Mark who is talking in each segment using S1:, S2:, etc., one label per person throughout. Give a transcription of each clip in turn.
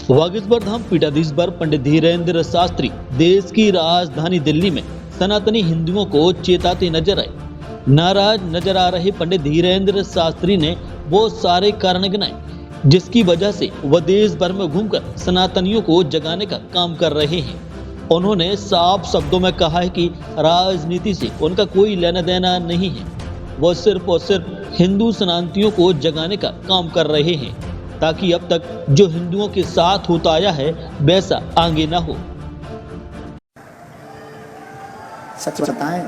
S1: वागीश्वर धाम पीठाधीश्वर पंडित धीरेन्द्र शास्त्री देश की राजधानी दिल्ली में सनातनी हिंदुओं को चेताते नजर आए। नाराज नजर आ रहे पंडित धीरेन्द्र शास्त्री ने वो सारे कारण गिनाए जिसकी वजह से वह देश भर में घूमकर सनातनियों को जगाने का काम कर रहे हैं। उन्होंने साफ शब्दों में कहा है कि राजनीति से उनका कोई लेना देना नहीं है, वह सिर्फ और सिर्फ हिंदू सनातनियों को जगाने का काम कर रहे हैं ताकि अब तक जो हिंदुओं के साथ होता आया है वैसा आगे ना हो।
S2: सच बताएं,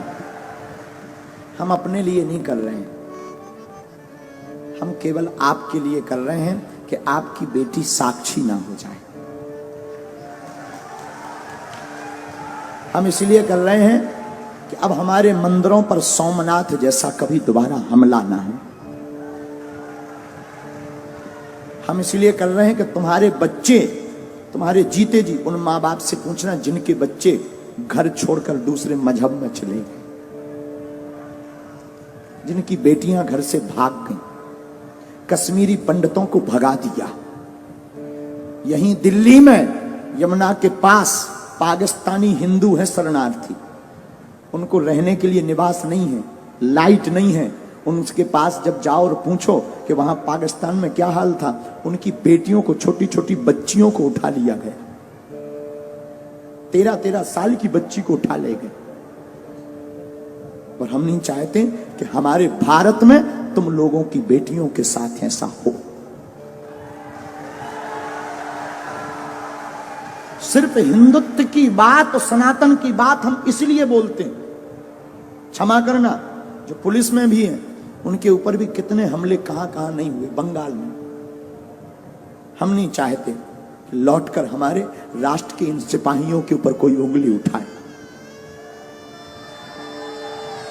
S2: हम अपने लिए नहीं कर रहे हैं, हम केवल आपके लिए कर रहे हैं कि आपकी बेटी साक्षी ना हो जाए। हम इसलिए कर रहे हैं कि अब हमारे मंदिरों पर सोमनाथ जैसा कभी दोबारा हमला ना हो। हम इसलिए कर रहे हैं कि तुम्हारे बच्चे, तुम्हारे जीते जी उन माँ बाप से पूछना जिनके बच्चे घर छोड़कर दूसरे मजहब में चले गए, जिनकी बेटियां घर से भाग गईं, कश्मीरी पंडितों को भगा दिया। यहीं दिल्ली में यमुना के पास पाकिस्तानी हिंदू है शरणार्थी, उनको रहने के लिए निवास नहीं है, लाइट नहीं है। उनके पास जब जाओ और पूछो कि वहां पाकिस्तान में क्या हाल था, उनकी बेटियों को, छोटी छोटी बच्चियों को उठा लिया गया, 13-13 साल की बच्ची को उठा ले गए। और हम नहीं चाहते कि हमारे भारत में तुम लोगों की बेटियों के साथ ऐसा हो। सिर्फ हिंदुत्व की बात और सनातन की बात हम इसलिए बोलते हैं। क्षमा करना, जो पुलिस में भी हैं उनके ऊपर भी कितने हमले कहां कहां नहीं हुए, बंगाल में। हम नहीं चाहते कि लौटकर हमारे राष्ट्र के इन सिपाहियों के ऊपर कोई उंगली उठाए।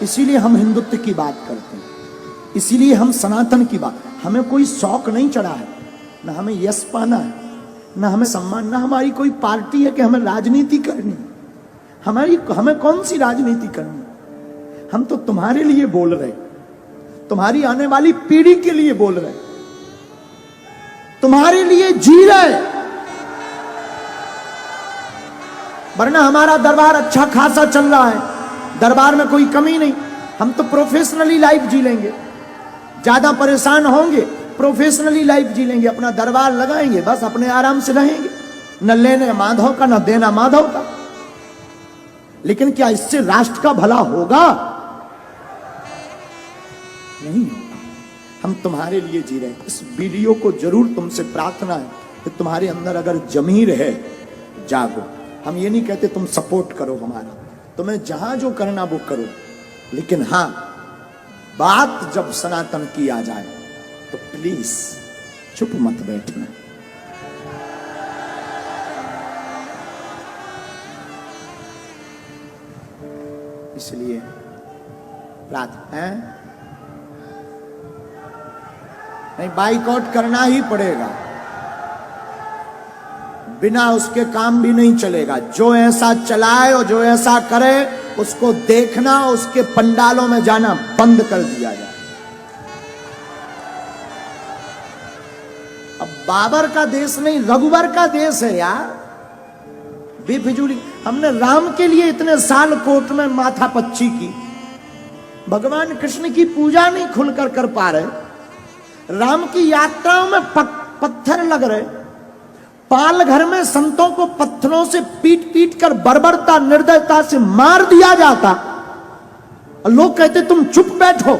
S2: इसीलिए हम हिंदुत्व की बात करते हैं, इसीलिए हम सनातन की बात। हमें कोई शौक नहीं चढ़ा है, ना हमें यश पाना है, ना हमें सम्मान, ना हमारी कोई पार्टी है कि हमें राजनीति करनी है। हमें कौन सी राजनीति करनी है? हम तो तुम्हारे लिए बोल रहे, तुम्हारी आने वाली पीढ़ी के लिए बोल रहे, तुम्हारे लिए जी रहे। वरना हमारा दरबार अच्छा खासा चल रहा है, दरबार में कोई कमी नहीं। हम तो प्रोफेशनली लाइफ जी लेंगे, ज्यादा परेशान होंगे, प्रोफेशनली लाइफ जी लेंगे, अपना दरबार लगाएंगे, बस अपने आराम से रहेंगे, न लेने माधव का न देना माधव का। लेकिन क्या इससे राष्ट्र का भला होगा? नहीं होगा। हम तुम्हारे लिए जी रहे हैं। इस वीडियो को जरूर तुमसे प्रार्थना है कि तुम्हारे अंदर अगर जमीर है, जागो। हम ये नहीं कहते तुम सपोर्ट करो हमारा, तुम्हें जहां जो करना वो करो, लेकिन हां, बात जब सनातन की आ जाए तो प्लीज चुप मत बैठना। इसलिए प्रार्थना है, नहीं बाइकआउट करना ही पड़ेगा, बिना उसके काम भी नहीं चलेगा। जो ऐसा चलाए और जो ऐसा करे उसको देखना, उसके पंडालों में जाना बंद कर दिया जाए। अब बाबर का देश नहीं, रघुवर का देश है यार, बेफिजूली। हमने राम के लिए इतने साल कोर्ट में माथा पच्ची की, भगवान कृष्ण की पूजा नहीं खुलकर कर पा रहे, राम की यात्राओं में पत्थर लग रहे, पाल घर में संतों को पत्थरों से पीट पीट कर बर्बरता निर्दयता से मार दिया जाता, और लोग कहते तुम चुप बैठो।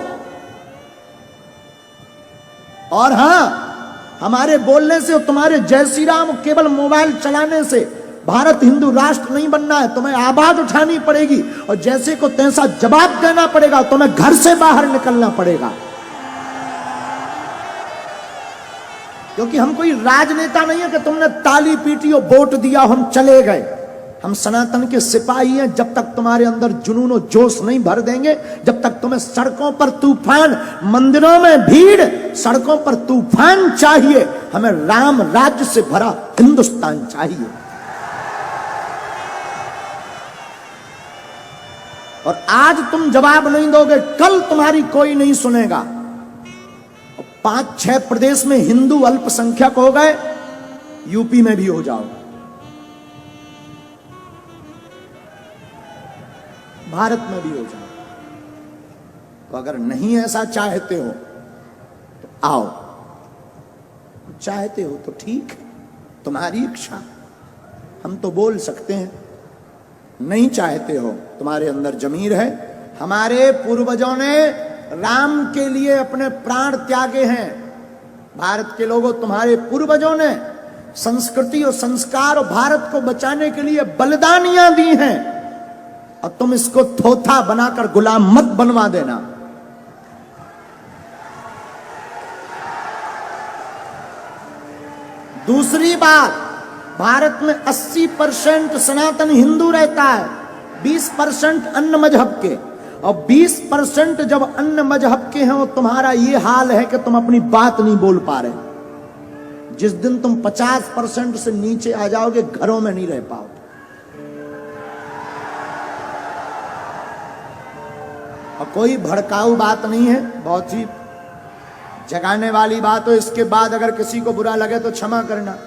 S2: और हां, हमारे बोलने से और तुम्हारे जय श्री राम केवल मोबाइल चलाने से भारत हिंदू राष्ट्र नहीं बनना है। तुम्हें आवाज उठानी पड़ेगी और जैसे को तैसा जवाब देना पड़ेगा। तुम्हें घर से बाहर निकलना पड़ेगा, क्योंकि हम कोई राजनेता नहीं है कि तुमने ताली पीटी और वोट दिया हम चले गए। हम सनातन के सिपाही हैं। जब तक तुम्हारे अंदर जुनून और जोश नहीं भर देंगे, जब तक तुम्हें सड़कों पर तूफान, मंदिरों में भीड़, सड़कों पर तूफान चाहिए, हमें राम राज्य से भरा हिंदुस्तान चाहिए। और आज तुम जवाब नहीं दोगे, कल तुम्हारी कोई नहीं सुनेगा। 5-6 प्रदेश में हिंदू अल्पसंख्यक हो गए, यूपी में भी हो जाओ, भारत में भी हो जाओ। तो अगर नहीं ऐसा चाहते हो तो आओ, चाहते हो तो ठीक है, तुम्हारी इच्छा, हम तो बोल सकते हैं। नहीं चाहते हो, तुम्हारे अंदर जमीर है। हमारे पूर्वजों ने राम के लिए अपने प्राण त्यागे हैं। भारत के लोगों, तुम्हारे पूर्वजों ने संस्कृति और संस्कार और भारत को बचाने के लिए बलिदानियां दी हैं, और तुम इसको थोथा बनाकर गुलाम मत बनवा देना। दूसरी बात, भारत में 80% सनातन हिंदू रहता है, 20% अन्य मजहब के, और 20% जब अन्य मजहब के हैं, और तुम्हारा ये हाल है कि तुम अपनी बात नहीं बोल पा रहे। जिस दिन तुम 50% से नीचे आ जाओगे, घरों में नहीं रह पाओगे। और कोई भड़काऊ बात नहीं है, बहुत ही जगाने वाली बात हो। इसके बाद अगर किसी को बुरा लगे तो क्षमा करना।